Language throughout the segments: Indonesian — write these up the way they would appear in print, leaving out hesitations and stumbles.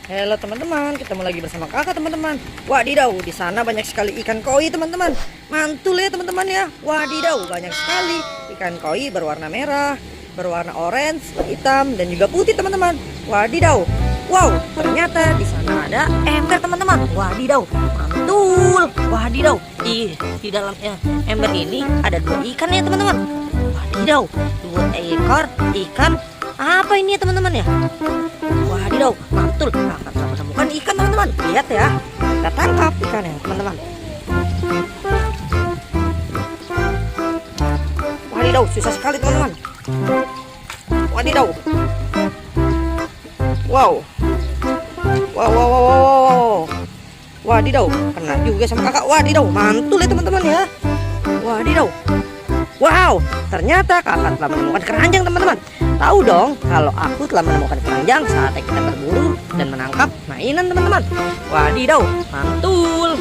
Halo teman-teman, ketemu lagi bersama kakak teman-teman. Wadidaw, di sana banyak sekali ikan koi teman-teman. Mantul ya teman-teman ya. Wadidaw, banyak sekali ikan koi berwarna merah, berwarna orange, hitam dan juga putih teman-teman. Wadidaw. Wow, ternyata di sana ada ember teman-teman. Wadidaw, mantul. Wadidaw, di dalamnya ember ini ada 2 ikan ya teman-teman. Wadidaw, 2 ekor ikan. Apa ini ya teman-teman ya? Wadidaw, mantul. Kakak telah menemukan ikan teman-teman. Lihat ya, kita tangkap ikannya teman-teman. Wadidaw, susah sekali teman-teman. Wadidaw. Wow. Wow. Wadidaw, kena juga sama kakak. Wadidaw, mantul ya teman-teman ya. Wadidaw. Wow, ternyata kakak telah menemukan keranjang teman-teman. Tahu dong kalau aku telah menemukan keranjang saatnya kita berburu dan menangkap mainan teman-teman. Wadidaw, mantul.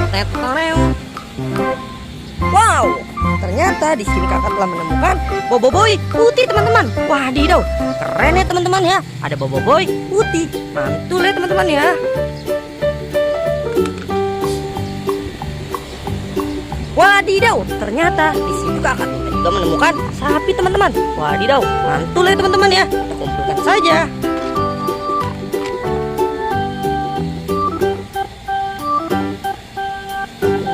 Teteleu. Wow, ternyata di sini kakak telah menemukan boboiboy putih teman-teman. Wadidaw, keren ya teman-teman ya. Ada boboiboy putih, mantul ya teman-teman ya. Wadidaw, ternyata di situ kakak juga menemukan sapi teman-teman. Wadidaw, mantul ya teman-teman ya. Kita kumpulkan saja.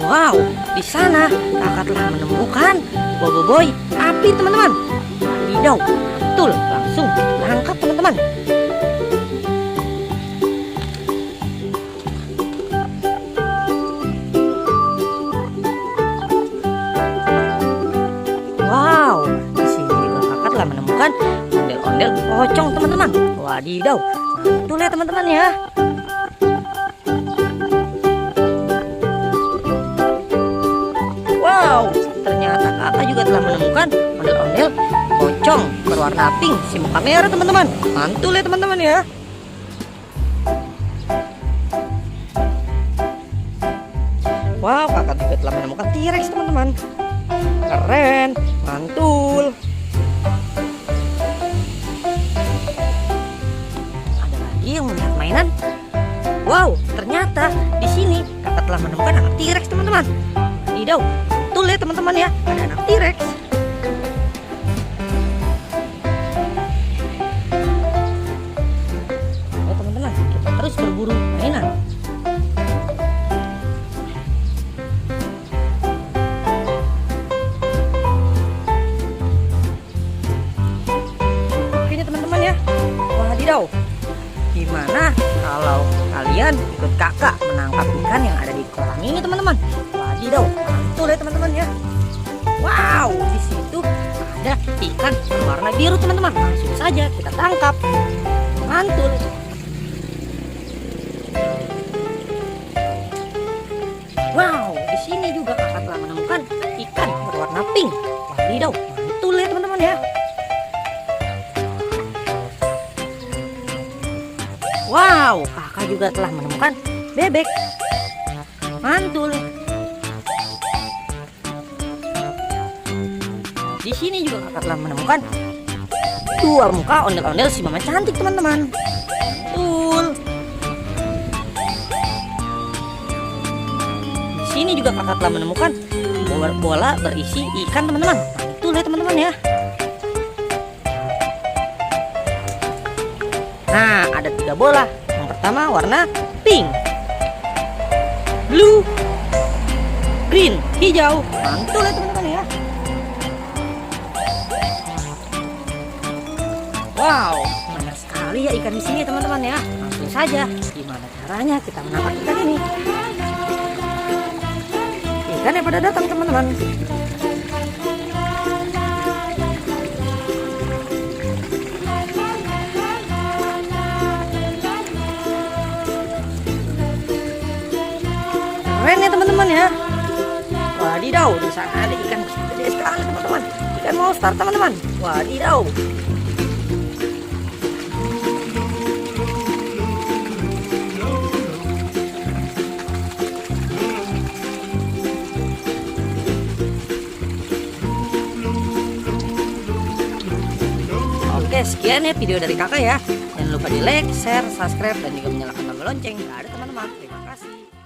Wow, di sana kakak telah menemukan boboiboy api teman-teman. Wadidaw, mantul. Langsung kita tangkap teman-teman. Wow, di sini juga kakak telah menemukan ondel-ondel pocong teman-teman. Wadidaw, mantul ya teman-teman ya. Wow, ternyata kakak juga telah menemukan ondel-ondel pocong berwarna pink si muka merah teman-teman. Mantul ya teman-teman ya. Wow, kakak juga telah menemukan T-Rex teman-teman. Keren, mantul. Ada lagi yang melihat mainan. Wow, ternyata di sini kakak telah menemukan anak T-Rex teman-teman. Wadidaw, mantul ya teman-teman ya. Ada anak T-Rex. Ayo teman-teman, kita terus berburu mainan. Wadidaw, gimana kalau kalian ikut kakak menangkap ikan yang ada di kolam ini teman-teman? Wadidaw, mantul ya teman-teman ya. Wow, di situ ada ikan berwarna biru teman-teman. Langsung saja kita tangkap. Mantul. Wow, di sini juga kakak telah menemukan ikan berwarna pink. Wadidaw, mantul ya teman-teman ya. Wow, kakak juga telah menemukan bebek. Mantul. Di sini juga kakak telah menemukan 2 muka ondel-ondel si mama cantik teman-teman. Mantul. Di sini juga kakak telah menemukan bola berisi ikan teman-teman. Mantul ya teman-teman ya. Nah, ada 3 bola. Yang pertama warna pink, blue, green, hijau. Mantul ya teman-teman ya. Wow, banyak sekali ya ikan di sini teman-teman ya. Langsung saja, gimana caranya kita menangkap ikan ini? Ikan yang pada datang teman-teman. Keren ya teman-teman ya. Wadidaw, di sana ada ikan gede sekali teman-teman. Ikan monster teman-teman. Wadidaw. Oke, Sekian ya video dari kakak ya. Jangan lupa di like, share, subscribe, dan juga menyalakan tombol lonceng. Dadah teman-teman, terima kasih.